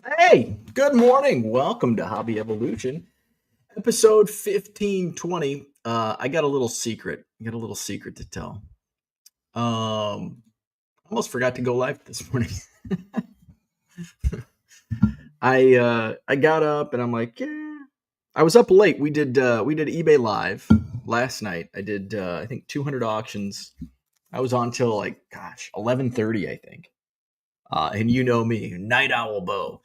Hey, good morning. Welcome to Hobby Evolution, episode 1520. I got a little secret. I got a little secret to tell. Almost forgot to go live this morning. I got up and I'm like, yeah. I was up late. We did eBay live last night. I did I think 200 auctions. I was on till like 11:30 I think. And you know me, night owl Bo.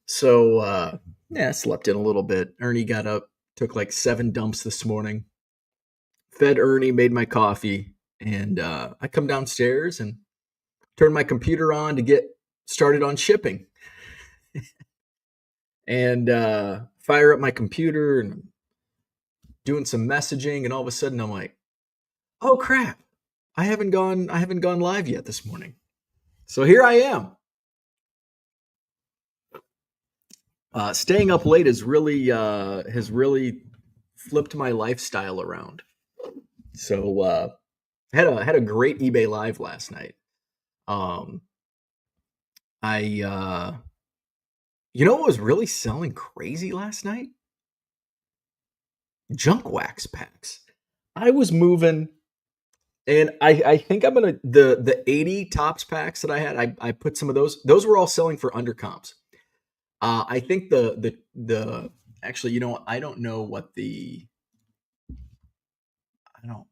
So yeah, I slept in a little bit. Ernie got up, took like 7 dumps this morning. Fed Ernie, made my coffee, and I come downstairs and turn my computer on to get started on shipping. And fire up my computer and doing some messaging, and all of a sudden I'm like, "Oh crap! I haven't gone live yet this morning." So here I am. Staying up late has really flipped my lifestyle around. So had a great eBay live last night. Um, I you know what was really selling crazy last night? Junk wax packs. I was moving, and I think I'm gonna the 80 tops packs that I had. I put some of those. Those were all selling for under comps. I think the actually, you know what? I don't know what the I don't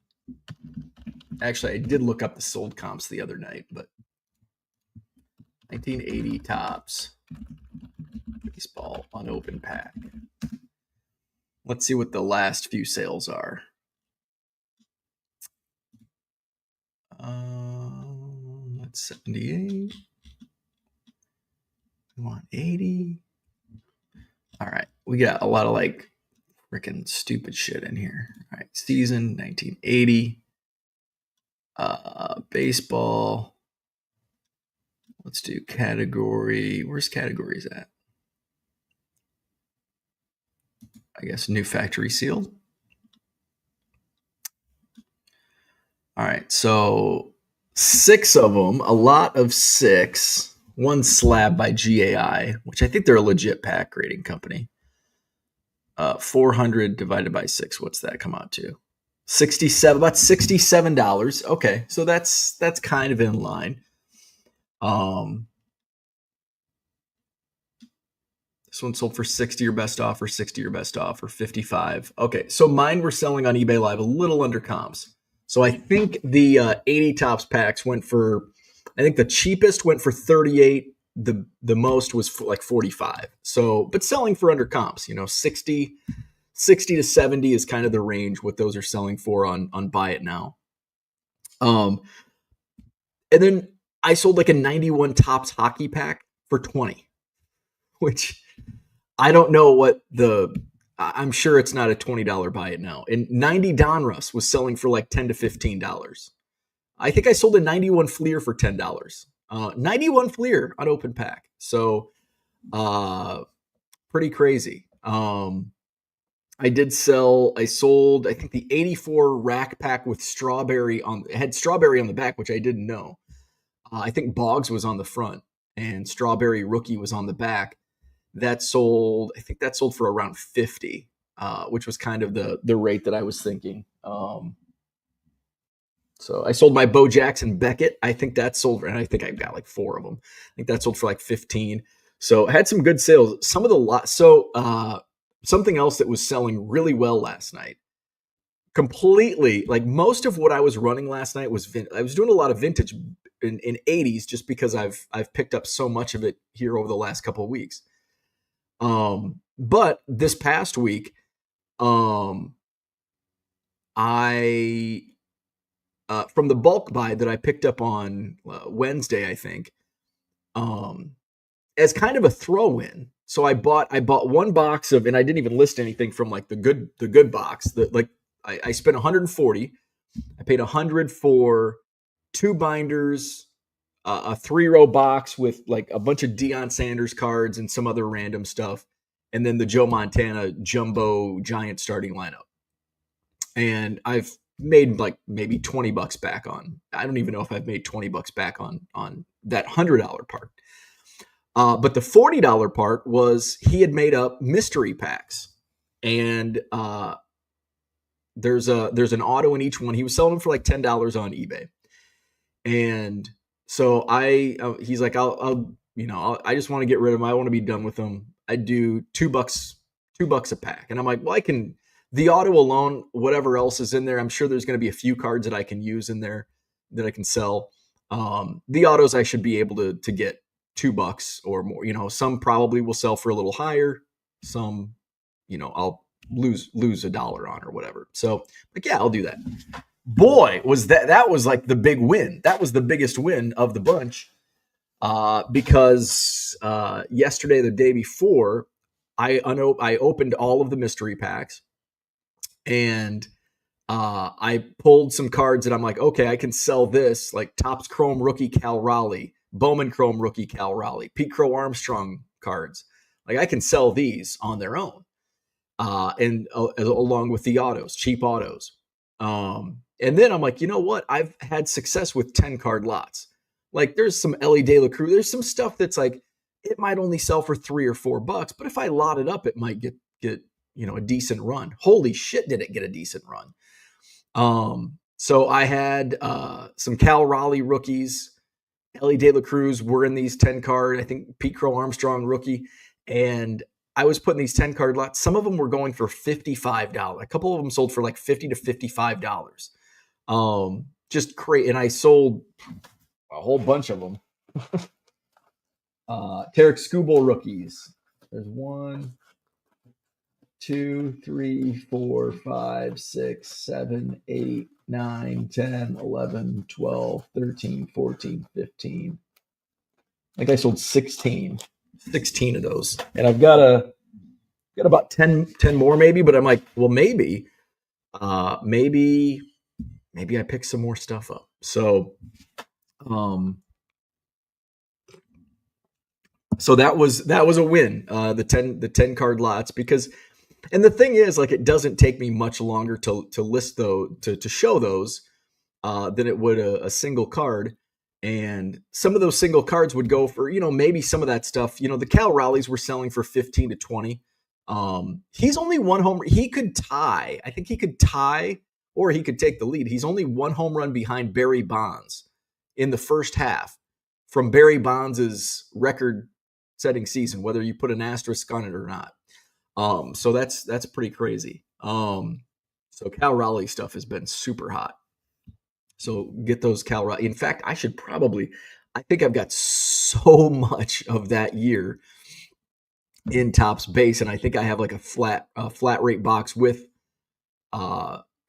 actually. I did look up the sold comps the other night, but 1980 tops baseball unopened pack. Let's see what the last few sales are. That's 78. We want 80. All right. We got a lot of like freaking stupid shit in here. All right. Season 1980. Baseball. Let's do category. Where's categories at? I guess new factory sealed. All right. So 6 of them, a lot of 6. One slab by GAI, which I think they're a legit pack grading company. 400 divided by 6. What's that come out to? 67, about $67. Okay, so that's kind of in line. Um, this one sold for 60 your best offer, 60 your best offer, 55. Okay, so mine were selling on eBay Live a little under comps. So I think the 80 tops packs went for, I think the cheapest went for 38. The most was for like 45. So, but selling for under comps, 60 to 70 is kind of the range what those are selling for on Buy It Now. Um, and then I sold like a 91 tops hockey pack for 20, which I don't know what I'm sure it's not a $20 Buy It Now. And 90 Donruss was selling for like $10 to $15. I think I sold a 91 Fleer for $10. 91 Fleer on open pack. So pretty crazy. I sold, I think the 84 rack pack with strawberry it had strawberry on the back, which I didn't know. I think Boggs was on the front and strawberry rookie was on the back. I think that sold for around 50, which was kind of the rate that I was thinking. So I sold my Bo Jackson Beckett. I think that sold, and I think I've got like 4 of them. I think that sold for like 15. So I had some good sales. Some of the lot. So something else that was selling really well last night. Completely, like most of what I was running last night was I was doing a lot of vintage in 80s just because I've picked up so much of it here over the last couple of weeks. But this past week, I from the bulk buy that I picked up on Wednesday, I think, as kind of a throw in. So I bought 1 box of, and I didn't even list anything from like the good box. I spent 140. I paid 100 for 2 binders, a 3-row box with like a bunch of Deion Sanders cards and some other random stuff, and then the Joe Montana jumbo giant starting lineup. And I've made like maybe $20 back on. I don't even know if I've made $20 back on that $100 part. But the $40 part was he had made up mystery packs, and there's an auto in each one. He was selling them for like $10 on eBay, and so he's like, I just want to get rid of them. I want to be done with them. I do $2 a pack, and I'm like, well, I can the auto alone, whatever else is in there. I'm sure there's going to be a few cards that I can use in there that I can sell. The autos I should be able to get $2 or more. Some probably will sell for a little higher. Some, I'll lose $1 on or whatever. So, like, yeah, I'll do that. Boy, was that was like the big win. That was the biggest win of the bunch. Because yesterday, the day before, I opened all of the mystery packs, and I pulled some cards that I'm like, okay, I can sell this, like Topps Chrome Rookie Cal Raleigh, Bowman Chrome Rookie Cal Raleigh, Pete Crow Armstrong cards. Like, I can sell these on their own, and along with the autos, cheap autos. And then I'm like, you know what? I've had success with 10 card lots. Like, there's some Ellie De La Cruz. There's some stuff that's like, it might only sell for $3 or $4, but if I lot it up, it might get a decent run. Holy shit, did it get a decent run? So I had some Cal Raleigh rookies. Ellie De La Cruz were in these 10 card. I think Pete Crow Armstrong rookie, and I was putting these 10 card lots. Some of them were going for $55. A couple of them sold for like $50 to $55. Just crazy. And I sold a whole bunch of them. Tarek Skubal rookies. There's 1, 2, 3, 4, 5, 6, 7, 8, 9, 10, 11, 12, 13, 14, 15. Like, I sold 16 of those. And I've got about 10 more maybe, but I'm like, well, maybe I pick some more stuff up. So, so that was a win, the 10 card lots, because, and the thing is, like, it doesn't take me much longer to list those, to show those, than it would a single card. And some of those single cards would go for, maybe some of that stuff, the Cal Raleighs were selling for 15 to 20. He's only one home. He could tie. I think he could tie, or he could take the lead. He's only one home run behind Barry Bonds in the first half from Barry Bonds' record-setting season, whether you put an asterisk on it or not. So that's pretty crazy. So Cal Raleigh stuff has been super hot. So get those Cal Raleigh. In fact, I think I've got so much of that year in Topps base, and I think I have like a flat rate box with,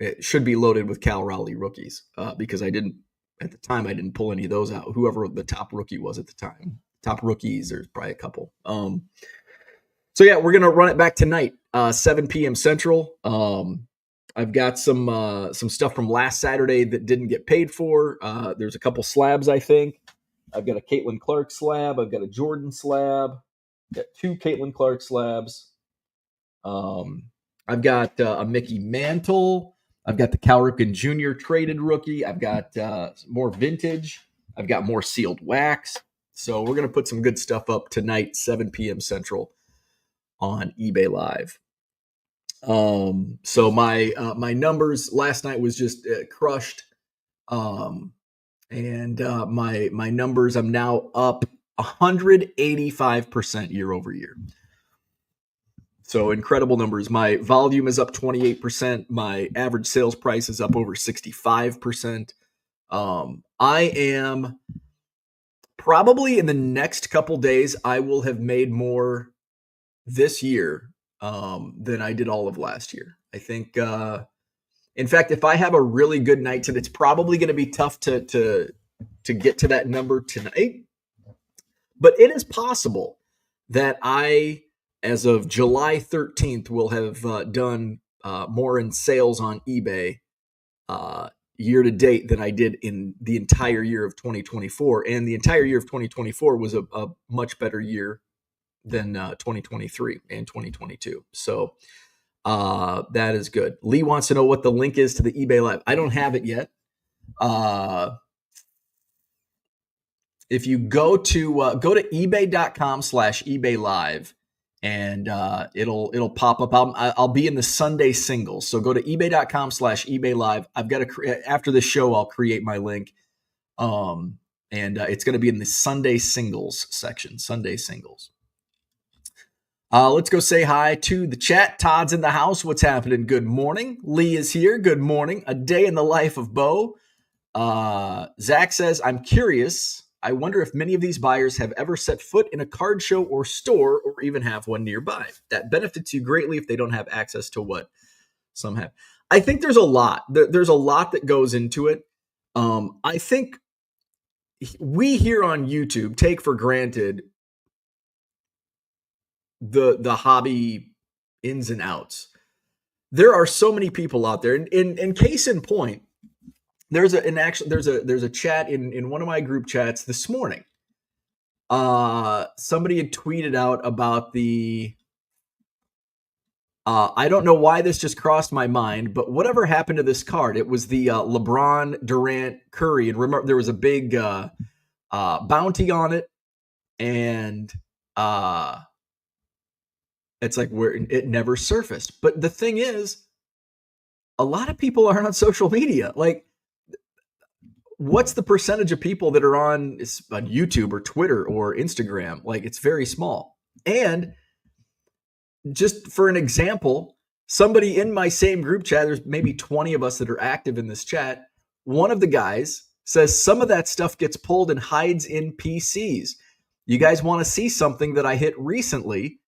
it should be loaded with Cal Raleigh rookies, because at the time I didn't pull any of those out. Whoever the top rookie was at the time, top rookies, there's probably a couple. So yeah, we're gonna run it back tonight, 7 p.m. Central. I've got some stuff from last Saturday that didn't get paid for. There's a couple slabs, I think. I've got a Caitlin Clark slab. I've got a Jordan slab. Got 2 Caitlin Clark slabs. I've got a Mickey Mantle. I've got the Cal Ripken Jr. traded rookie. I've got more vintage. I've got more sealed wax. So we're going to put some good stuff up tonight, 7 p.m. Central on eBay Live. So my numbers last night was just crushed. And my numbers, I'm now up 185% year over year. So incredible numbers. My volume is up 28%. My average sales price is up over 65%. I am probably, in the next couple days, I will have made more this year than I did all of last year. I think, in fact, if I have a really good night tonight, it's probably going to be tough to get to that number tonight. But it is possible that I, as of July 13th, will have done more in sales on eBay year to date than I did in the entire year of 2024. And the entire year of 2024 was a much better year than 2023 and 2022. So that is good. Lee wants to know what the link is to the eBay Live. I don't have it yet. if you go to ebay.com/eBay live, and it'll pop up. I'll be in the Sunday singles. So go to ebay.com/eBay live. I've got to after the show, I'll create my link. And it's going to be in the Sunday singles section. Sunday singles. Let's go say hi to the chat. Todd's in the house. What's happening? Good morning. Lee is here. Good morning. A day in the life of Bo. Zach says, I'm curious. I wonder if many of these buyers have ever set foot in a card show or store, or even have one nearby. That benefits you greatly if they don't have access to what some have. I think there's a lot. There's a lot that goes into it. I think we here on YouTube take for granted the hobby ins and outs. There are so many people out there, and in case in point, there's a chat in one of my group chats this morning. Somebody had tweeted out about the I don't know why this just crossed my mind, but whatever happened to this card? It was the LeBron, Durant, Curry, and remember there was a big bounty on it, and it's like where it never surfaced. But the thing is, a lot of people aren't on social media. Like, what's the percentage of people that are on YouTube or Twitter or Instagram? Like, it's very small. And just for an example, somebody in my same group chat, there's maybe 20 of us that are active in this chat. One of the guys says some of that stuff gets pulled and hides in PCs. You guys want to see something that I hit recently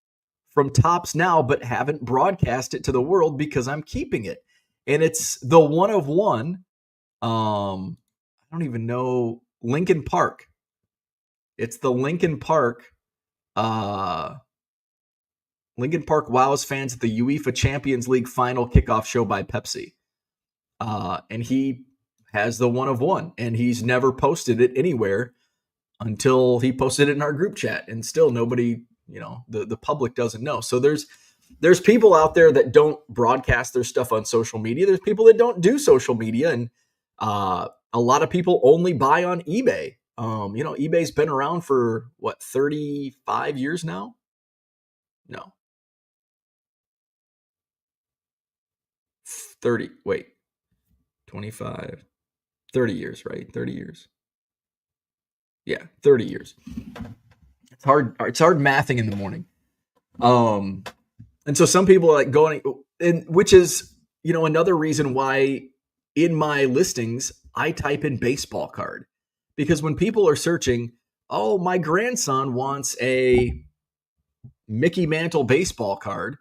from Topps Now, but haven't broadcast it to the world because I'm keeping it. And it's the one of one. I don't even know. Lincoln Park. It's the Lincoln Park. Lincoln Park wows fans at the UEFA Champions League final kickoff show by Pepsi. And he has the one of one, and he's never posted it anywhere until he posted it in our group chat. And still nobody, the public doesn't know. So there's people out there that don't broadcast their stuff on social media. There's people that don't do social media. And a lot of people only buy on eBay. eBay's been around for 35 years now? No. 25, 30 years, right? 30 years. Yeah, 30 years. It's hard mathing in the morning. And so some people are like going, and which is, another reason why in my listings, I type in baseball card, because when people are searching, oh, my grandson wants a Mickey Mantle baseball card.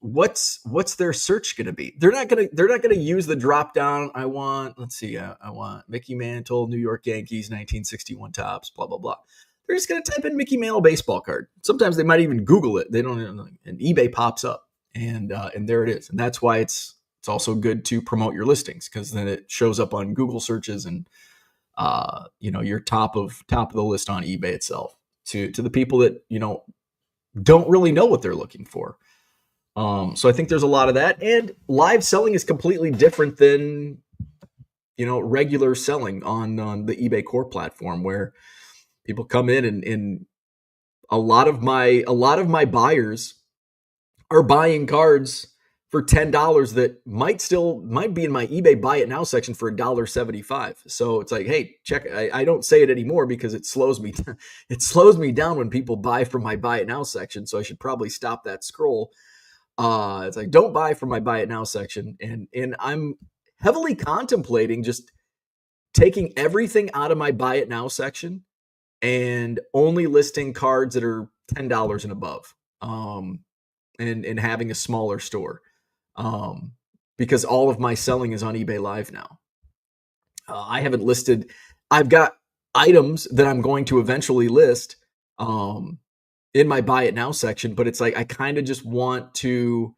What's their search going to be? They're not going to use the drop down. I want Mickey Mantle, New York Yankees, 1961 Topps, blah, blah, blah. They're just going to type in Mickey Mantle baseball card. Sometimes they might even Google it. They don't, and eBay pops up, and there it is. And that's why it's also good to promote your listings, because then it shows up on Google searches, and you're top of the list on eBay itself to the people that don't really know what they're looking for. So I think there's a lot of that, and live selling is completely different than regular selling on the eBay core platform, where people come in and a lot of my buyers are buying cards for $10 that might be in my eBay buy it now section for $1.75. So it's like, hey, check. I don't say it anymore because it slows me down when people buy from my buy it now section. So I should probably stop that scroll. It's like, don't buy from my buy it now section. And I'm heavily contemplating just taking everything out of my buy it now section and only listing cards that are $10 and above. And having a smaller store. Because all of my selling is on eBay Live now. I haven't listed. I've got items that I'm going to eventually list in my buy it now section, but it's like I kind of just want to.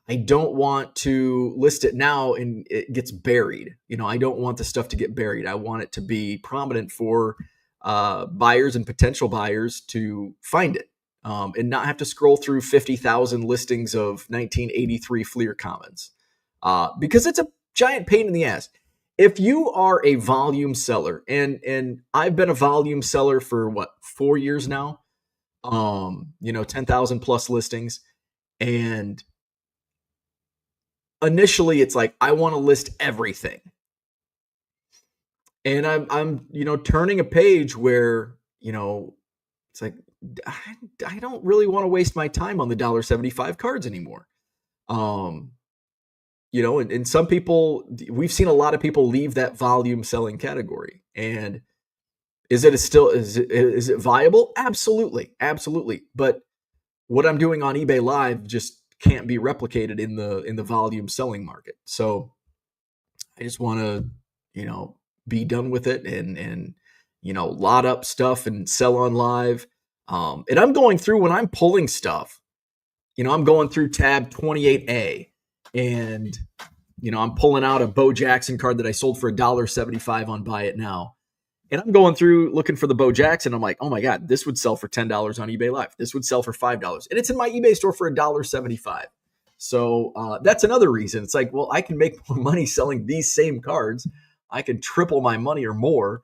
I don't want to list it now and it gets buried. I don't want the stuff to get buried. I want it to be prominent for buyers and potential buyers to find it. And not have to scroll through 50,000 listings of 1983 Fleer Commons, because it's a giant pain in the ass. if you are a volume seller, and I've been a volume seller for what, 4 years now, 10,000 plus listings. And initially it's like, I want to list everything. And I'm turning a page where, it's like, I don't really want to waste my time on the $1.75 cards anymore. And some people, we've seen a lot of people leave that volume selling category. And is it viable? Absolutely. Absolutely. But what I'm doing on eBay Live just can't be replicated in the volume selling market. So I just want to, be done with it and lot up stuff and sell on live. And I'm going through, when I'm pulling stuff, I'm going through tab 28A, and I'm pulling out a Bo Jackson card that I sold for $1.75 on Buy It Now. And I'm going through looking for the Bo Jackson. I'm like, oh my God, this would sell for $10 on eBay Live. This would sell for $5. And it's in my eBay store for $1.75. So that's another reason. It's like, well, I can make more money selling these same cards. I can triple my money or more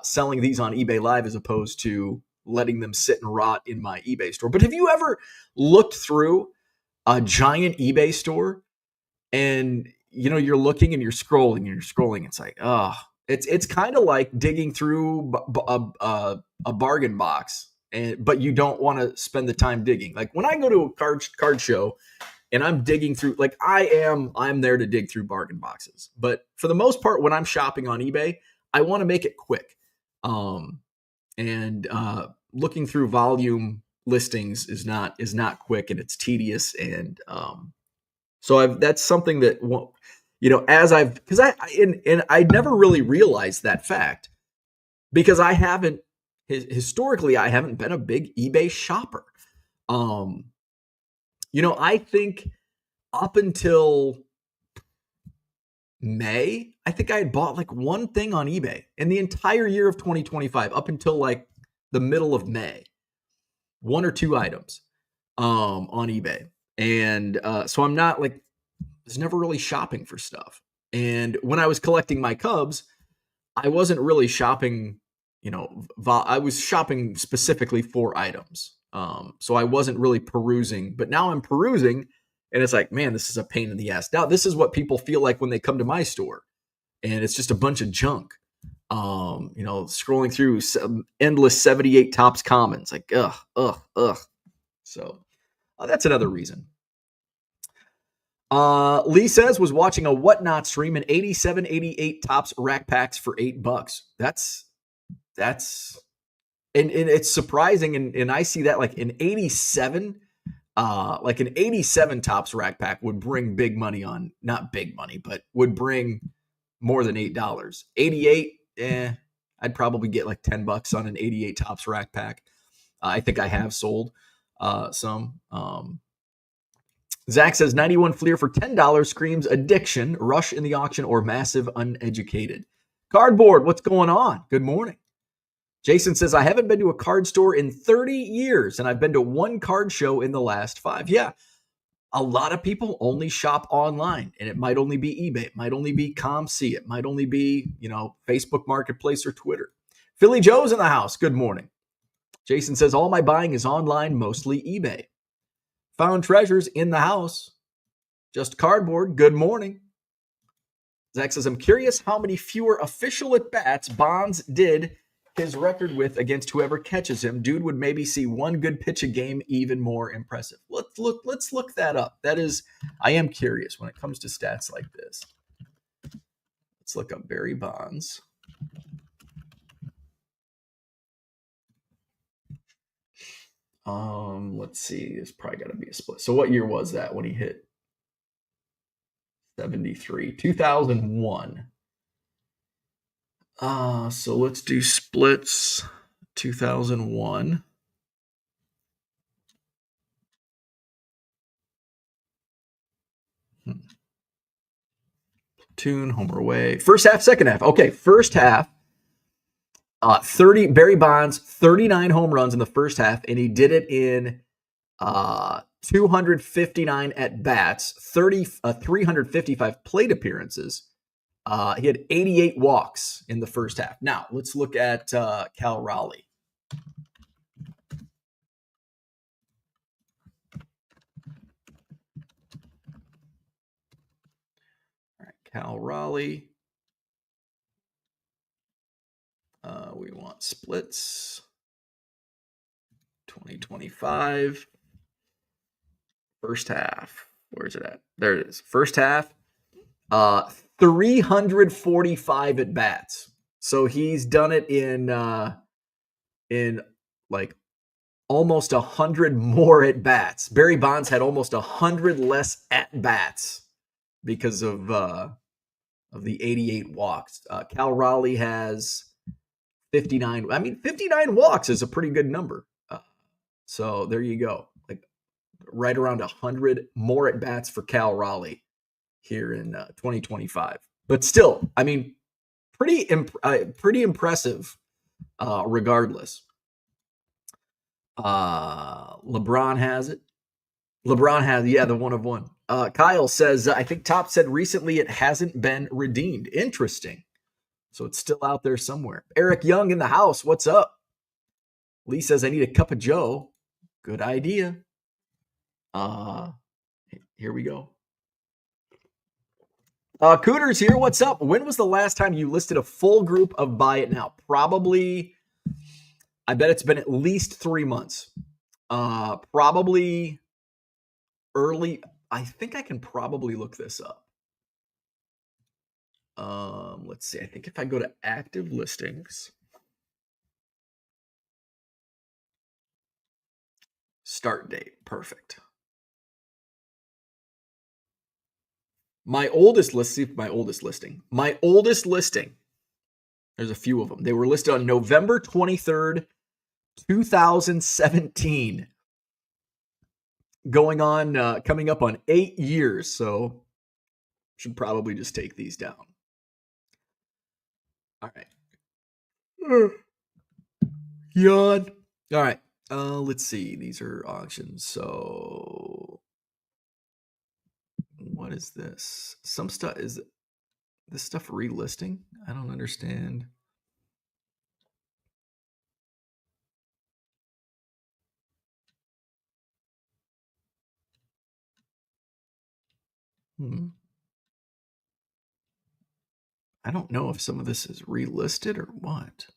selling these on eBay Live as opposed to letting them sit and rot in my eBay store. But have you ever looked through a giant eBay store and, you're looking and you're scrolling and you're scrolling? It's like, it's kind of like digging through a bargain box, but you don't want to spend the time digging. Like when I go to a card show and I'm digging through, like I'm there to dig through bargain boxes. But for the most part, when I'm shopping on eBay, I want to make it quick. And looking through volume listings is not quick, and it's tedious. And so that's something that, because I never really realized that fact, because I haven't historically been a big eBay shopper. I think up until May, I think I had bought like one thing on eBay in the entire year of 2025 up until like the middle of May, one or two items on eBay. And so I'm not like, was never really shopping for stuff. And when I was collecting my Cubs, I wasn't really shopping, I was shopping specifically for items. So I wasn't really perusing, but now I'm perusing, and it's like, man, this is a pain in the ass. Now, this is what people feel like when they come to my store, and it's just a bunch of junk. Scrolling through some endless 78 Tops Commons, like, ugh. So that's another reason. Lee says was watching a Whatnot stream in 87, 88 Tops rack packs for $8. That's and it's surprising. And I see that like an 87 Tops rack pack would bring big money on, not big money, but would bring more than $8. 88, I'd probably get like $10 on an 88 Tops rack pack. I think I have sold some. Zach says 91 Fleer for $10 screams addiction, rush in the auction, or massive uneducated. Cardboard, what's going on? Good morning. Jason says, I haven't been to a card store in 30 years, and I've been to one card show in the last 5. Yeah, a lot of people only shop online, and it might only be eBay. It might only be ComC. It might only be, Facebook Marketplace or Twitter. Philly Joe's in the house. Good morning. Jason says, all my buying is online, mostly eBay. Found treasures in the house. Just cardboard. Good morning. Zach says, I'm curious how many fewer official at-bats Bonds did his record with against whoever catches him. Dude would maybe see one good pitch a game, even more impressive. Let's look that up. I am curious when it comes to stats like this. Let's look up Barry Bonds. Let's see. It's probably got to be a split. So what year was that when he hit 73? 2001. So let's do splits. 2001. Platoon, homer away. First half, second half. Okay, first half. 30 Barry Bonds, 39 home runs in the first half, and he did it in 259 at bats, 355 plate appearances, He had 88 walks in the first half. Now, let's look at Cal Raleigh. All right, Cal Raleigh. We want splits. 2025. First half. Where's it at? There it is. First half. 345 at bats. So he's done it in like almost 100 more at bats. Barry Bonds had almost 100 less at bats because of the 88 walks. Cal Raleigh has 59. I mean, 59 walks is a pretty good number. So there you go. Like right around 100 more at bats for Cal Raleigh here in 2025. But still, I mean, pretty impressive regardless. LeBron has it. LeBron has, the one of one. Kyle says, I think Top said recently it hasn't been redeemed. Interesting. So it's still out there somewhere. Eric Young in the house. What's up? Lee says, I need a cup of Joe. Good idea. Here we go. Cooters here. What's up? When was the last time you listed a full group of Buy It Now? Probably, I bet it's been at least 3 months. Probably early. I think I can probably look this up. Let's see. I think if I go to active listings, start date. Perfect. My oldest listing. My oldest listing. There's a few of them. They were listed on November 23rd, 2017. Going on, coming up on 8 years. So should probably just take these down. All right. Yawn. All right. Let's see. These are auctions. So what is this? Some stuff, is this stuff relisting? I don't understand. I don't know if some of this is relisted or what.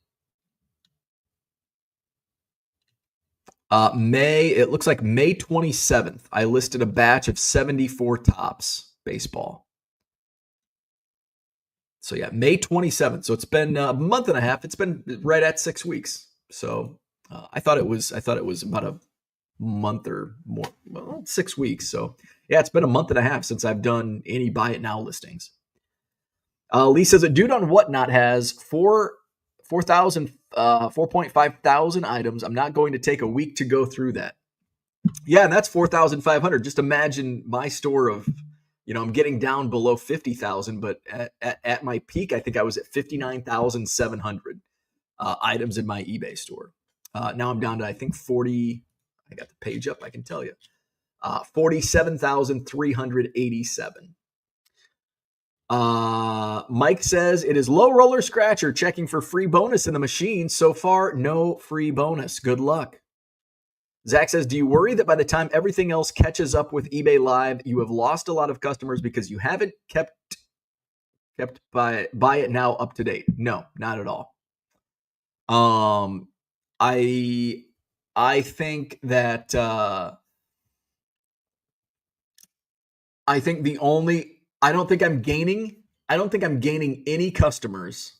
It looks like May 27th. I listed a batch of 74 Tops baseball. So yeah, May 27th. So it's been a month and a half. It's been right at 6 weeks. So I thought it was about a month or more, 6 weeks. So yeah, it's been a month and a half since I've done any Buy It Now listings. Lee says a dude on Whatnot has 4.5 thousand items. I'm not going to take a week to go through that. Yeah, and that's 4,500. Just imagine my store of, I'm getting down below 50,000, but at my peak, I think I was at 59,700 items in my eBay store. Now I'm down to, I think, 40. I got the page up. I can tell you. 47,387. Mike says it is Low Roller Scratcher checking for free bonus in the machine. So far, no free bonus. Good luck. Zach says, do you worry that by the time everything else catches up with eBay Live, you have lost a lot of customers because you haven't kept Buy It Now up to date? No, not at all. I think that I don't think I'm gaining any customers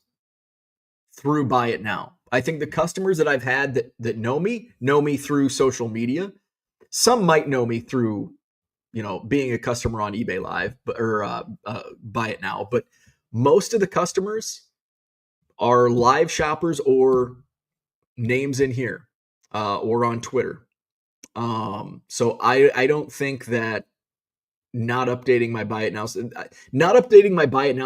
through Buy It Now. I think the customers that I've had that know me through social media. Some might know me through, being a customer on eBay Live or Buy It Now. But most of the customers are live shoppers or names in here or on Twitter. So I don't think that not updating my Buy It Now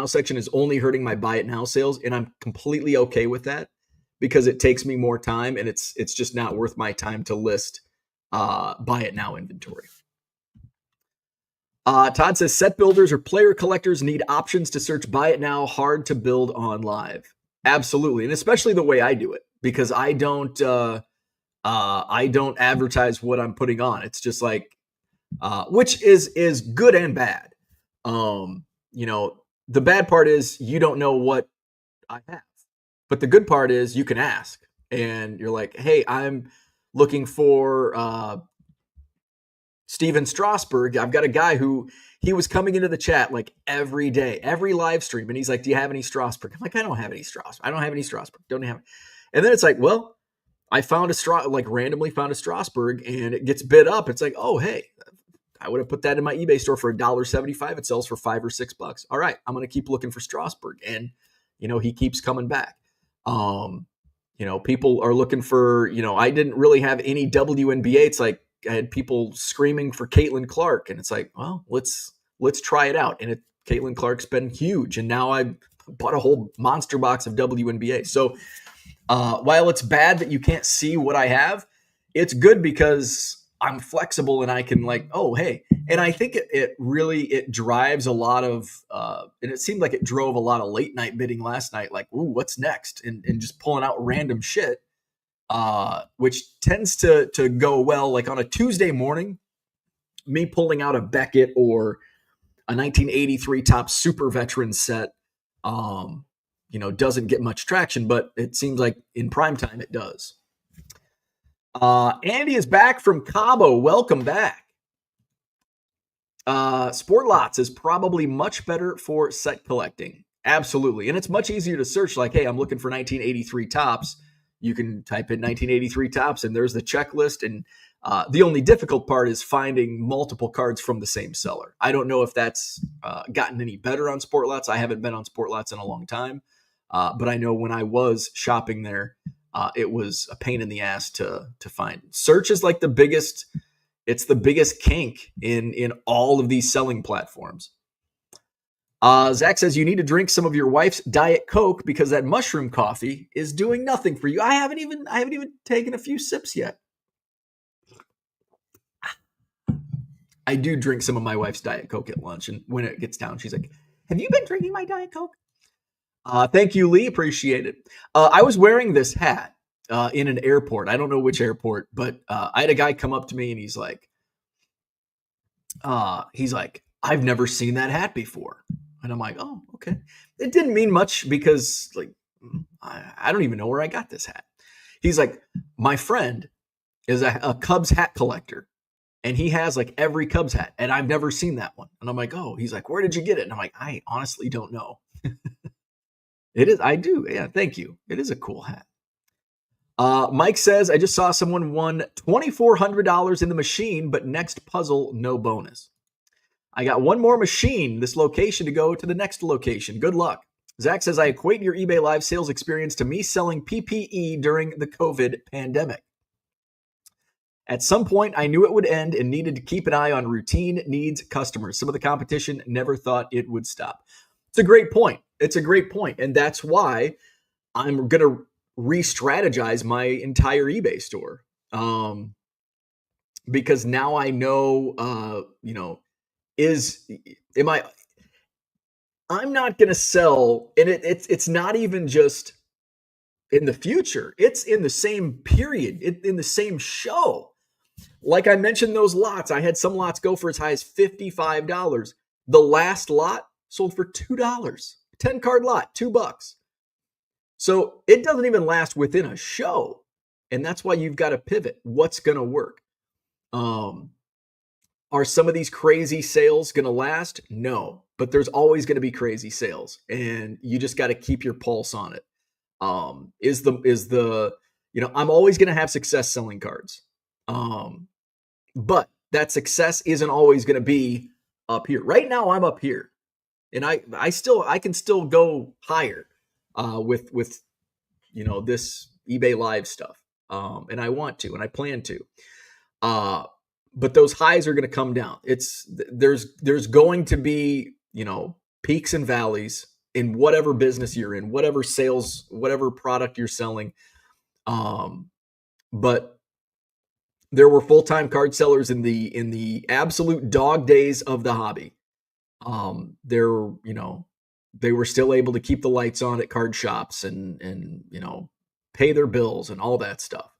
section is only hurting my Buy It Now sales, and I'm completely okay with that because it takes me more time and it's just not worth my time to list Buy It Now inventory. Todd says set builders or player collectors need options to search buy it now, hard to build on live. Absolutely. And especially the way I do it, because I don't advertise what I'm putting on. It's just like, which is good and bad. You know, the bad part is you don't know what I have, but the good part is you can ask, and you're like, hey, I'm looking for Steven Strasburg. I've got a guy who he was coming into the chat like every day, every live stream, and he's like, do you have any Strasburg? I'm like, I don't have any Strasburg. I don't have any Strasburg. Don't have. And then it's like, well, I found randomly found a Strasburg, and it gets bid up. It's like, oh, hey, I would have put that in my eBay store for $1.75. It sells for $5 or $6. All right, I'm going to keep looking for Strasburg, and he keeps coming back. People are looking for. I didn't really have any WNBA. It's like I had people screaming for Caitlin Clark, and it's like, well, let's try it out. And Caitlin Clark's been huge, and now I bought a whole monster box of WNBA. So while it's bad that you can't see what I have, it's good because I'm flexible and I can and I think it really drives a lot of, and it seemed like it drove a lot of late night bidding last night. Like, ooh, what's next? And just pulling out random shit, which tends to go well. Like on a Tuesday morning, me pulling out a Beckett or a 1983 top super veteran set, doesn't get much traction, but it seems like in prime time it does. Andy is back from Cabo. Welcome back. Sport Lots is probably much better for set collecting. Absolutely. And it's much easier to search like, hey, I'm looking for 1983 tops. You can type in 1983 tops and there's the checklist. And the only difficult part is finding multiple cards from the same seller. I don't know if that's gotten any better on Sport Lots. I haven't been on Sport Lots in a long time. But I know when I was shopping there, it was a pain in the ass to find. Search is like the biggest kink in all of these selling platforms. Zach says you need to drink some of your wife's Diet Coke because that mushroom coffee is doing nothing for you. I haven't even taken a few sips yet. I do drink some of my wife's Diet Coke at lunch, and when it gets down, she's like, have you been drinking my Diet Coke? Thank you, Lee. Appreciate it. I was wearing this hat in an airport. I don't know which airport, but I had a guy come up to me and he's like, I've never seen that hat before. And I'm like, oh, okay. It didn't mean much because I don't even know where I got this hat. He's like, my friend is a Cubs hat collector. And he has like every Cubs hat. And I've never seen that one. And I'm like, oh, he's like, where did you get it? And I'm like, I honestly don't know. It is. I do. Yeah. Thank you. It is a cool hat. Mike says, I just saw someone won $2,400 in the machine, but next puzzle, no bonus. I got one more machine, this location to go to the next location. Good luck. Zach says, I equate your eBay live sales experience to me selling PPE during the COVID pandemic. At some point, I knew it would end and needed to keep an eye on routine needs customers. Some of the competition never thought it would stop. It's a great point. And that's why I'm going to re-strategize my entire eBay store. Because now I know, I'm not going to sell, and it's not even just in the future. It's in the same period, in the same show. Like I mentioned, those lots, I had some lots go for as high as $55. The last lot sold for $2. 10 card lot, $2. So it doesn't even last within a show. And that's why you've got to pivot. What's going to work? Are some of these crazy sales going to last? No, but there's always going to be crazy sales, and you just got to keep your pulse on it. I'm always going to have success selling cards. But that success isn't always going to be up here. Right now I'm up here, and I can still go higher, with this eBay live stuff. And I want to, and I plan to, but those highs are going to come down. There's going to be, peaks and valleys in whatever business you're in, whatever sales, whatever product you're selling. But there were full-time card sellers in the absolute dog days of the hobby. There, they were still able to keep the lights on at card shops and pay their bills and all that stuff.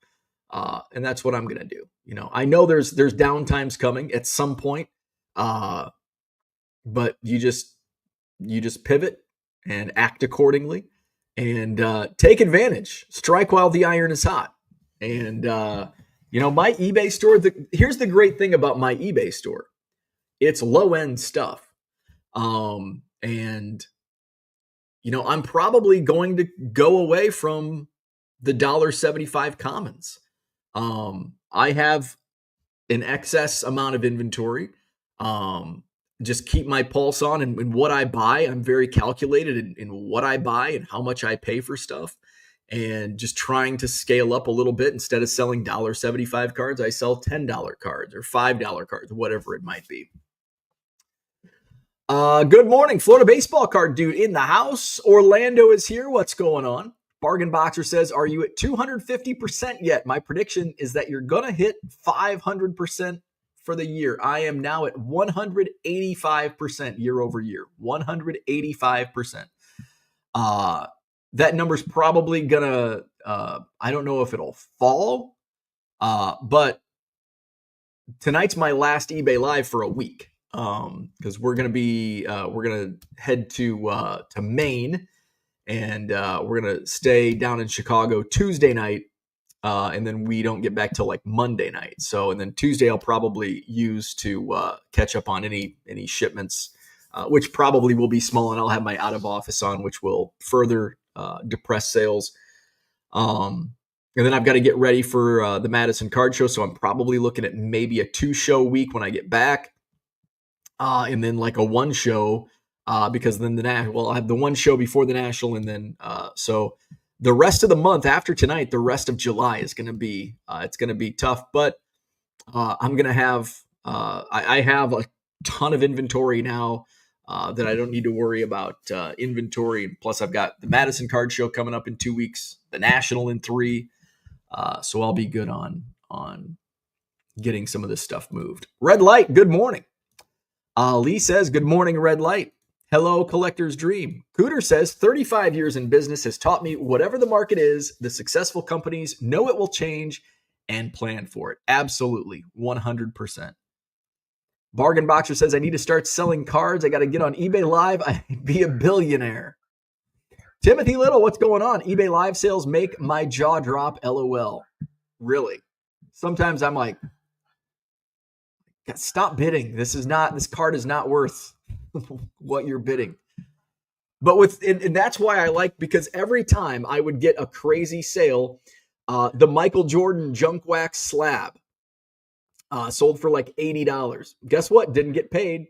And that's what I'm gonna do. I know there's downtimes coming at some point, uh, but you just pivot and act accordingly and take advantage. Strike while the iron is hot. And my eBay store. Here's the great thing about my eBay store. It's low end stuff. And I'm probably going to go away from the $1.75 commons. I have an excess amount of inventory. Just keep my pulse on and what I buy. I'm very calculated in what I buy and how much I pay for stuff. And just trying to scale up a little bit. Instead of selling $1.75 cards, I sell $10 cards or $5 cards, whatever it might be. Good morning, Florida baseball card dude in the house. Orlando is here. What's going on? Bargain Boxer says, are you at 250% yet? My prediction is that you're going to hit 500% for the year. I am now at 185% year over year. 185%. That number's probably going to, I don't know if it'll fall, but tonight's my last eBay Live for a week. Because we're gonna head to Maine, and we're gonna stay down in Chicago Tuesday night, and then we don't get back till like Monday night. So, and then Tuesday I'll probably use to catch up on any shipments, which probably will be small, and I'll have my out of office on, which will further depress sales. And then I've got to get ready for the Madison Card Show, so I'm probably looking at maybe a 2-show week when I get back. And then like a 1 show, because then I'll have the 1 show before the National, and then so the rest of the month after tonight, the rest of July is going to be it's going to be tough. But I'm going to have I have a ton of inventory now that I don't need to worry about inventory. Plus, I've got the Madison Card Show coming up in 2 weeks, the National in 3, so I'll be good on getting some of this stuff moved. Red Light, good morning. Lee says, good morning, Red Light. Hello, Collector's Dream. Cooter says, 35 years in business has taught me whatever the market is, the successful companies know it will change and plan for it. Absolutely, 100%. Bargain Boxer says, I need to start selling cards. I got to get on eBay Live. I'd be a billionaire. Timothy Little, what's going on? eBay Live sales make my jaw drop, LOL. Really? Sometimes I'm like, stop bidding. This card is not worth what you're bidding. But and that's why I like, because every time I would get a crazy sale, the Michael Jordan junk wax slab sold for like $80. Guess what? Didn't get paid.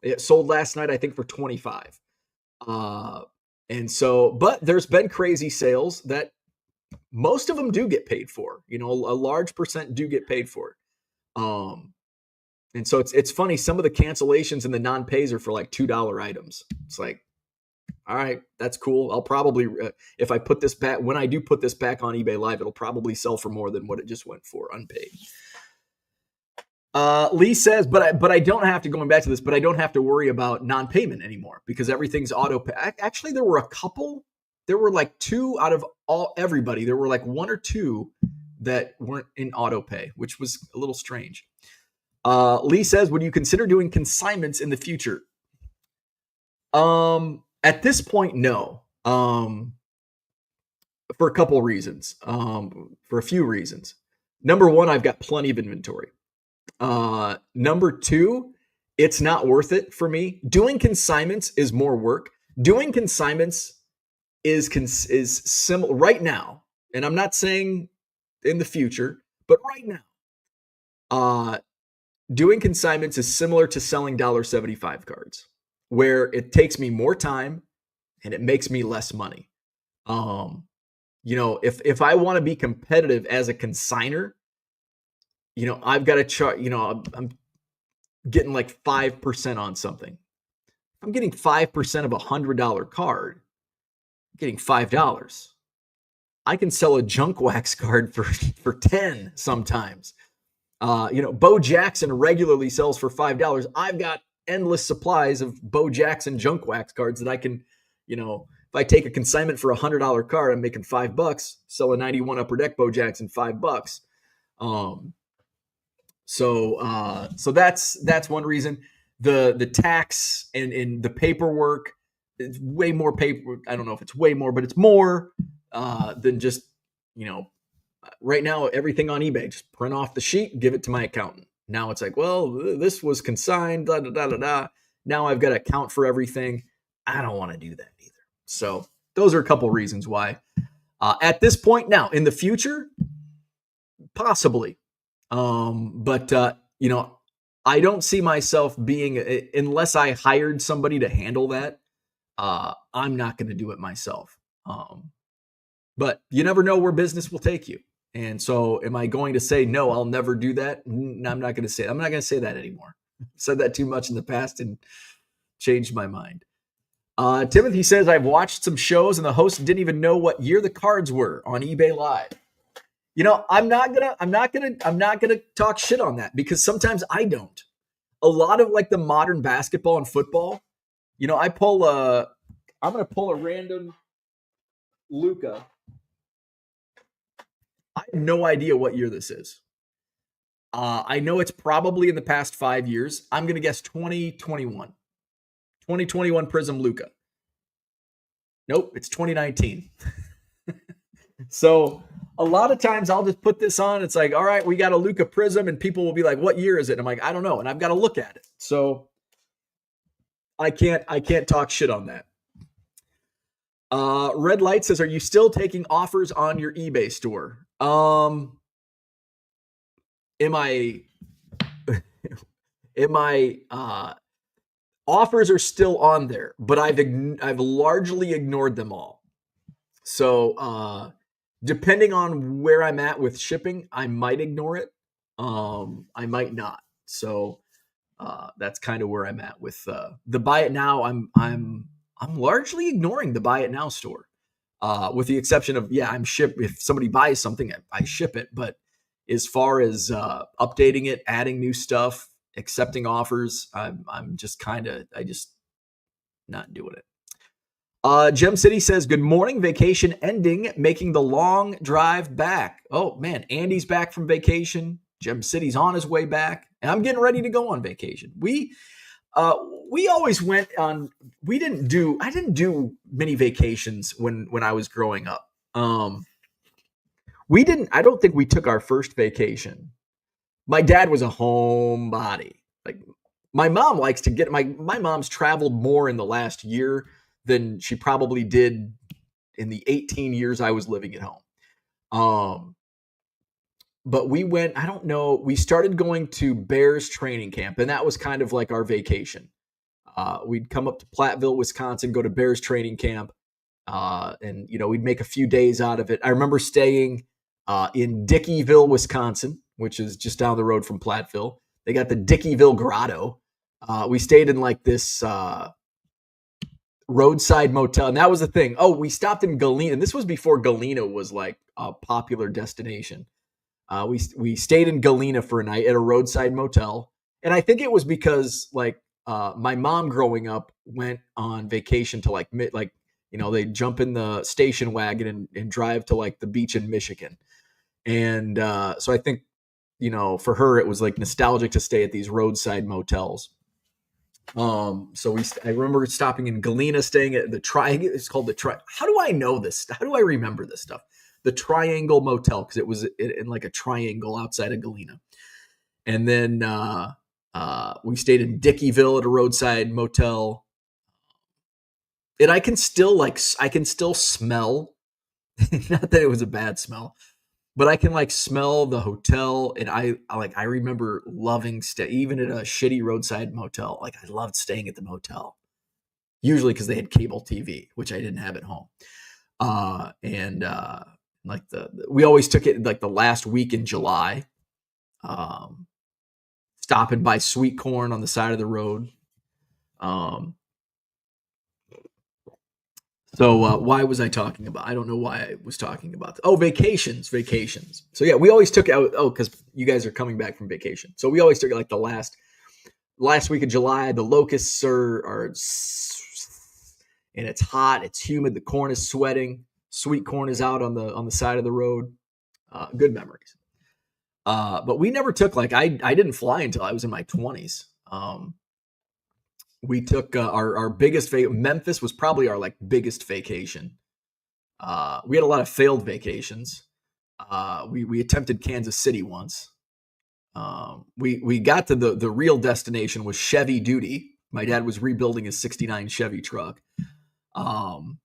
It sold last night, I think, for $25. And so, but there's been crazy sales that most of them do get paid for. A large percent do get paid for it. And so it's funny. Some of the cancellations and the non-pays are for like $2 items. It's like, all right, that's cool. I'll probably, if I put this back, when I do put this back on eBay Live, it'll probably sell for more than what it just went for unpaid. Lee says, but I don't have to, going back to this, but I don't have to worry about non-payment anymore because everything's auto pay. Actually, there were like 2 out of everybody. There were like 1 or 2 that weren't in auto pay, which was a little strange. Lee says, would you consider doing consignments in the future? At this point, no. For a couple of reasons. For a few reasons. Number 1, I've got plenty of inventory. Number 2, it's not worth it for me. Doing consignments is more work. Doing consignments is similar right now, and I'm not saying in the future, but right now, doing consignments is similar to selling $1.75 cards, where it takes me more time and it makes me less money. If I want to be competitive as a consigner, I've got to charge, I'm getting like 5% on something. I'm getting 5% of a $100 card, I'm getting $5. I can sell a junk wax card for 10 sometimes. Bo Jackson regularly sells for $5. I've got endless supplies of Bo Jackson junk wax cards that I can, if I take a consignment for $100 card, I'm making $5. Sell a 91 Upper Deck Bo Jackson $5. Um, so that's one reason. The tax and the paperwork, it's way more paper. I don't know if it's way more, but it's more than just right now everything on eBay. Just print off the sheet, give it to my accountant. Now it's like, well, this was consigned, da da da da da. Now I've got to account for everything. I don't want to do that either. So those are a couple reasons why. At this point now, in the future, possibly. But I don't see myself being, unless I hired somebody to handle that. I'm not going to do it myself. But you never know where business will take you. And so am I going to say, no, I'll never do that? I'm not going to say, I'm not going to say that anymore. I've said that too much in the past and changed my mind. Timothy says, I've watched some shows and the host didn't even know what year the cards were on eBay Live. I'm not gonna talk shit on that because sometimes I don't. A lot of like the modern basketball and football, I'm gonna pull a random Luka. I have no idea what year this is. I know it's probably in the past 5 years. I'm gonna guess 2021. 2021 Prism Luka. Nope, it's 2019. So a lot of times I'll just put this on. It's like, all right, we got a Luka Prism, and people will be like, what year is it? And I'm like, I don't know. And I've got to look at it. So I can't talk shit on that. Red Light says, are you still taking offers on your eBay store? Offers are still on there, but I've largely ignored them all. So, depending on where I'm at with shipping, I might ignore it. I might not. So that's kind of where I'm at with the buy it now. I'm largely ignoring the buy it now store, with the exception of if somebody buys something, I ship it. But as far as updating it, adding new stuff, accepting offers, I'm just not doing it. Gem City says, good morning. Vacation ending, making the long drive back. Oh, man. Andy's back from vacation. Gem City's on his way back. And I'm getting ready to go on vacation. We always went on. I didn't do many vacations when I was growing up. I don't think we took our first vacation. My dad was a homebody. Like my mom likes to get, my mom's traveled more in the last year than she probably did in the 18 years I was living at home. But we went, I don't know, we started going to Bears training camp, and that was kind of like our vacation. We'd come up to Platteville, Wisconsin, go to Bears training camp, and we'd make a few days out of it. I remember staying in Dickeyville, Wisconsin, which is just down the road from Platteville. They got the Dickeyville Grotto. We stayed in like this roadside motel, and that was the thing. Oh, we stopped in Galena, and this was before Galena was like a popular destination. We stayed in Galena for a night at a roadside motel, and I think it was because like my mom growing up went on vacation to they jump in the station wagon and drive to like the beach in Michigan, and so I think for her it was like nostalgic to stay at these roadside motels. So I remember stopping in Galena, staying at the Triangle. It's called the How do I know this? How do I remember this stuff? The Triangle Motel, because it was in like a triangle outside of Galena. And then we stayed in Dickeyville at a roadside motel. And I can still smell. Not that it was a bad smell, but I can like smell the hotel, and I remember loving even at a shitty roadside motel. Like I loved staying at the motel, usually because they had cable TV, which I didn't have at home. We always took it like the last week in July, stopping by sweet corn on the side of the road. So why was I talking about? I don't know why I was talking about. Oh, vacations. So yeah, we always took out. Oh, because you guys are coming back from vacation, so we always took it like the last week of July. The locusts are, and it's hot. It's humid. The corn is sweating. Sweet corn is out on the side of the road. Good memories. But we never took I didn't fly until I was in my 20s. We took our biggest Memphis was probably our biggest vacation. We had a lot of failed vacations. We attempted Kansas City once. We got to the real destination was Chevy duty. My dad was rebuilding his '69 Chevy truck. And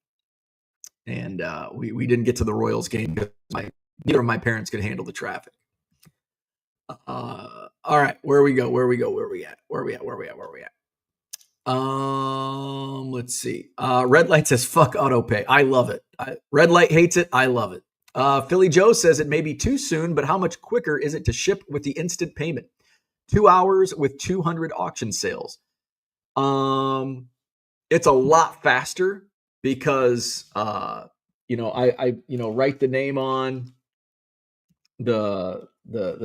we didn't get to the Royals game because neither of my parents could handle the traffic. All right, where we at? Let's see. Red Light says, fuck auto pay. I love it. Red Light hates it. I love it. Philly Joe says it may be too soon, but how much quicker is it to ship with the instant payment? 2 hours with 200 auction sales. It's a lot faster because, I write the name on the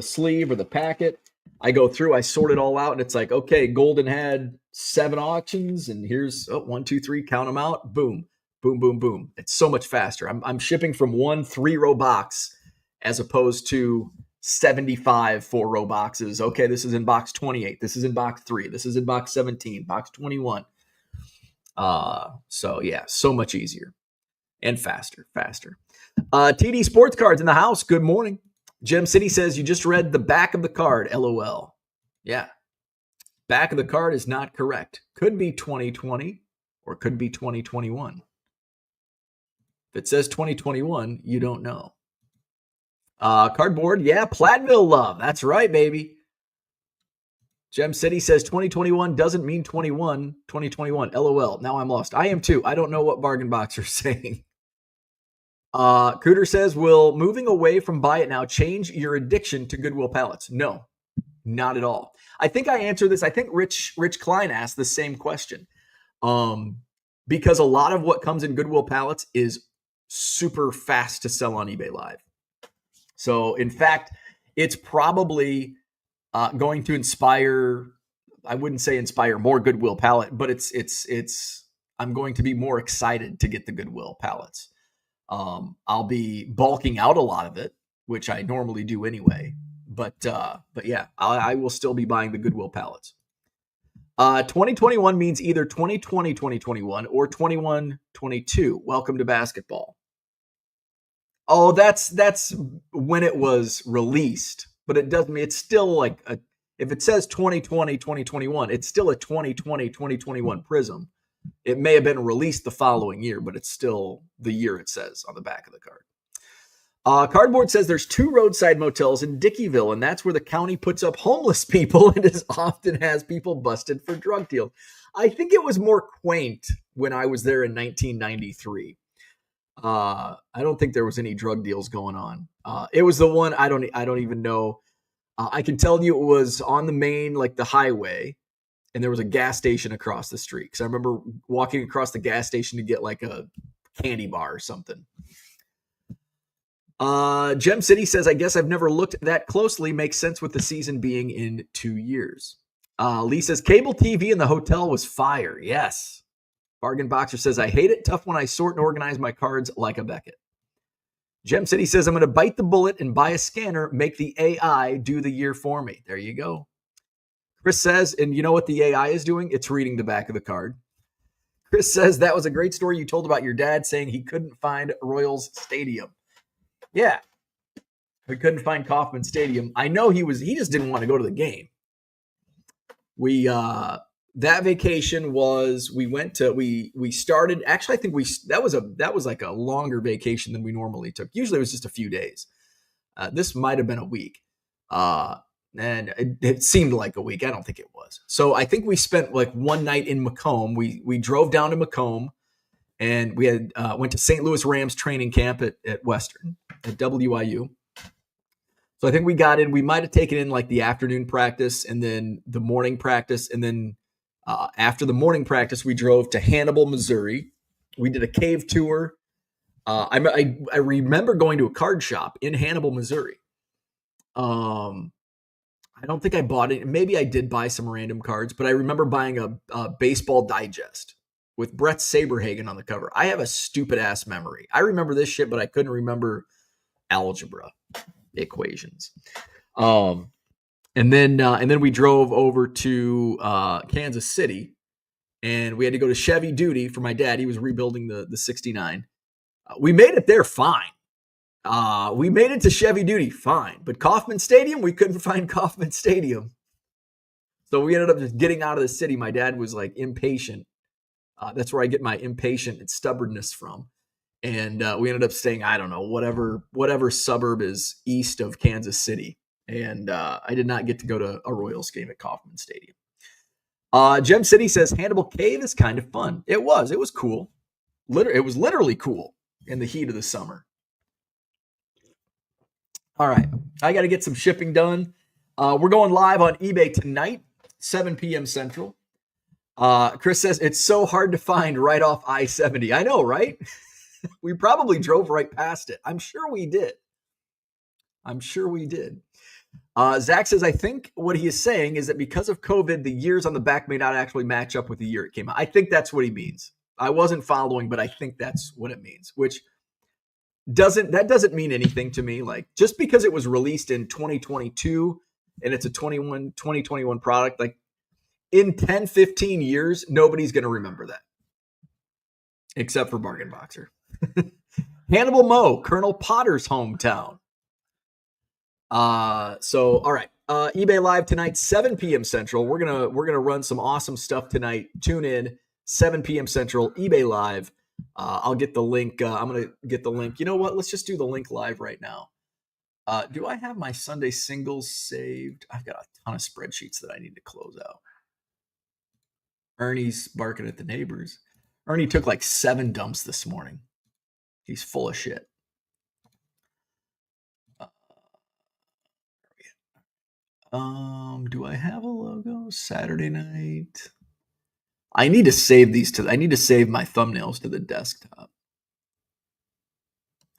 sleeve or the packet. I go through, I sort it all out, and it's like, okay, Golden had 7 auctions, and here's 1, 2, 3, count them out. Boom, boom, boom, boom. It's so much faster. I'm shipping from 1 3-row box as opposed to 75 4-row boxes. Okay, this is in box 28. This is in box 3. This is in box 17, box 21. So yeah, so much easier and faster. TD Sports Cards in the house. Good morning. Gem City says, you just read the back of the card. LOL. Yeah. Back of the card is not correct. Could be 2020 or could be 2021. If it says 2021, you don't know. Cardboard. Yeah. Platteville love. That's right, baby. Gem City says 2021 doesn't mean 2021. LOL. Now I'm lost. I am too. I don't know what Bargain Box are saying. Cooter says, will moving away from Buy It Now change your addiction to Goodwill pallets? No, not at all. I think I answered this. I think Rich Klein asked the same question. Because a lot of what comes in Goodwill pallets is super fast to sell on eBay Live. So in fact, it's probably going to inspire, I wouldn't say inspire more Goodwill pallet, but I'm going to be more excited to get the Goodwill pallets. I'll be bulking out a lot of it, which I normally do anyway. But yeah, I will still be buying the Goodwill pallets. 2021 means either 2020, 2021 or 21, 22. Welcome to basketball. Oh, that's when it was released, but it doesn't mean it's still if it says 2020, 2021, it's still a 2020, 2021 Prism. It may have been released the following year, but it's still the year it says on the back of the card. Cardboard says there's 2 roadside motels in Dickeyville, and that's where the county puts up homeless people and often has people busted for drug deals. I think it was more quaint when I was there in 1993. I don't think there was any drug deals going on. It was the one I don't even know. I can tell you it was on the main, the highway, and there was a gas station across the street. Because I remember walking across the gas station to get a candy bar or something. Gem City says, I guess I've never looked that closely. Makes sense with the season being in 2 years. Lee says, cable TV in the hotel was fire. Yes. Bargain Boxer says, I hate it. Tough when I sort and organize my cards like a Beckett. Gem City says, I'm going to bite the bullet and buy a scanner, make the AI do the year for me. There you go. Chris says, and you know what the AI is doing? It's reading the back of the card. Chris says, that was a great story you told about your dad saying he couldn't find Royals Stadium. Yeah. He couldn't find Kauffman Stadium. I know he just didn't want to go to the game. That vacation was, we started, actually, I think that was like a longer vacation than we normally took. Usually it was just a few days. This might've been a week. And it seemed like a week. I don't think it was. So I think we spent one night in Macomb. We drove down to Macomb, and we had went to St. Louis Rams training camp at Western, at WIU. So I think we got in. We might have taken in the afternoon practice and then the morning practice. And then after the morning practice, we drove to Hannibal, Missouri, We did a cave tour. I remember going to a card shop in Hannibal, Missouri. I don't think I bought it. Maybe I did buy some random cards, but I remember buying a baseball digest with Brett Saberhagen on the cover. I have a stupid ass memory. I remember this shit, but I couldn't remember algebra equations. And then we drove over to Kansas City, and we had to go to Chevy Duty for my dad. He was rebuilding the 69. We made it there fine. We made it to Chevy Duty fine, but Kauffman Stadium, we couldn't find Kauffman Stadium. So we ended up just getting out of the city. My dad was like impatient. That's where I get my impatient and stubbornness from. And we ended up staying, I don't know, whatever suburb is east of Kansas City. And I did not get to go to a Royals game at Kauffman Stadium. Gem City says Hannibal Cave is kind of fun. It was cool. It was literally cool in the heat of the summer. All right, I got to get some shipping done. We're going live on eBay tonight, 7 p.m. Central. Chris says it's so hard to find right off I-70. I know, right? We probably drove right past it. I'm sure we did. Zach says, I think what he is saying is that because of COVID, the years on the back may not actually match up with the year it came out. I think that's what he means. I wasn't following, but I think that's what it means, which doesn't mean anything to me. Like, just because it was released in 2022 and it's a 2021 product, like in 10, 15 years, nobody's going to remember that except for Bargain Boxer. Hannibal Mo, Colonel Potter's hometown. So all right. eBay Live tonight, 7 p.m. Central. We're gonna run some awesome stuff tonight. Tune in, 7 p.m. Central, eBay Live. I'll get the link. I'm gonna get the link. You know what? Let's just do the link live right now. Do I have my Sunday singles saved? I've got a ton of spreadsheets that I need to close out. Ernie's barking at the neighbors. Ernie took like 7 dumps this morning. He's full of shit. Do I have a logo? Saturday night. I need to save I need to save my thumbnails to the desktop.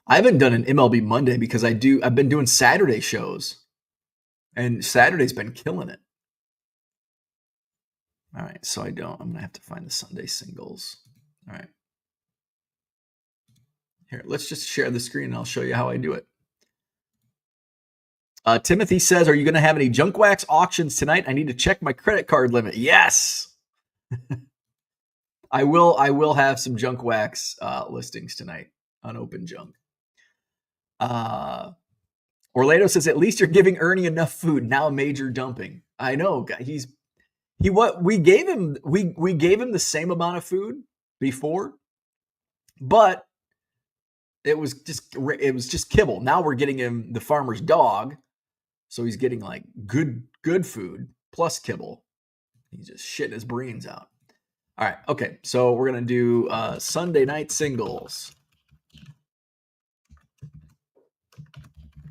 I haven't done an MLB Monday because I've been doing Saturday shows. And Saturday's been killing it. All right, so I'm going to have to find the Sunday singles. All right. Here, let's just share the screen and I'll show you how I do it. Timothy says, are you going to have any junk wax auctions tonight? I need to check my credit card limit. Yes. I will have some junk wax listings tonight, unopened junk. Orlando says, at least you're giving Ernie enough food. Now major dumping. I know. We gave him the same amount of food before, but it was just kibble. Now we're getting him the farmer's dog. So he's getting like good food plus kibble. He's just shitting his brains out. All right. Okay. So we're going to do Sunday night singles.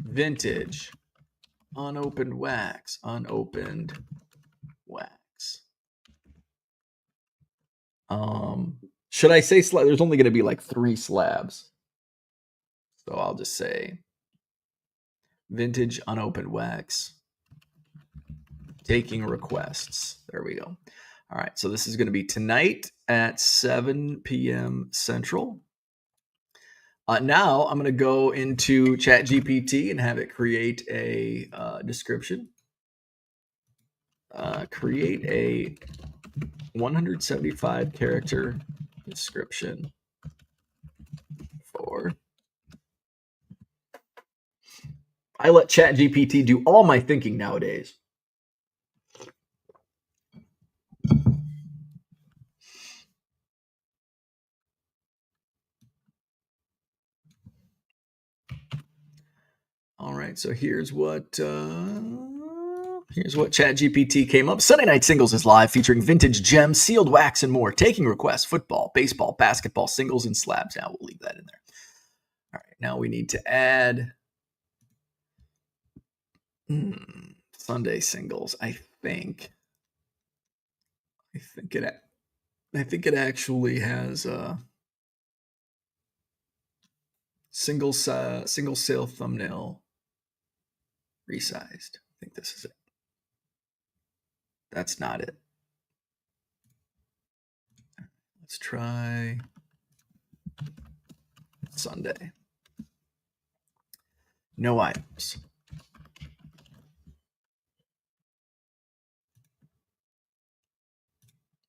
Vintage. Unopened wax. Should I say there's only going to be like 3 slabs. So I'll just say vintage unopened wax. Taking requests. There we go. All right. So this is going to be tonight at 7 p.m. Central. Now I'm going to go into ChatGPT and have it create a description. Create a 175 character description for. I let ChatGPT do all my thinking nowadays. All right, so here's what ChatGPT came up. Sunday Night Singles is live, featuring vintage gems, sealed wax, and more. Taking requests: football, baseball, basketball, singles, and slabs. Now we'll leave that in there. All right, now we need to add Sunday singles. I think it actually has Single sale thumbnail resized. I think this is it. That's not it. Let's try Sunday. No items.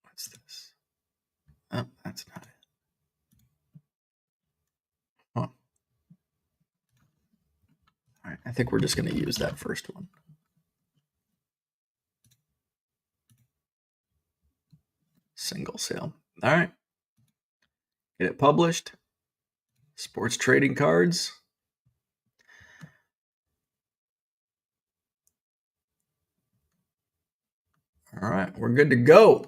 What's this? Oh, that's not it. Huh. All right, I think we're just going to use that first one. Single sale. All right. Get it published. Sports trading cards. All right, we're good to go.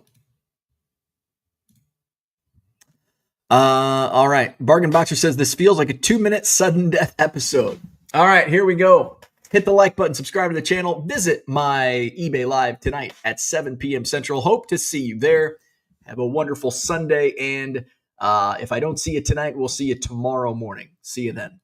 All right. Bargain Boxer says this feels like a 2-minute sudden death episode. All right, here we go. Hit the like button, subscribe to the channel, visit my eBay Live tonight at 7 p.m. Central. Hope to see you there. Have a wonderful Sunday, and if I don't see you tonight, we'll see you tomorrow morning. See you then.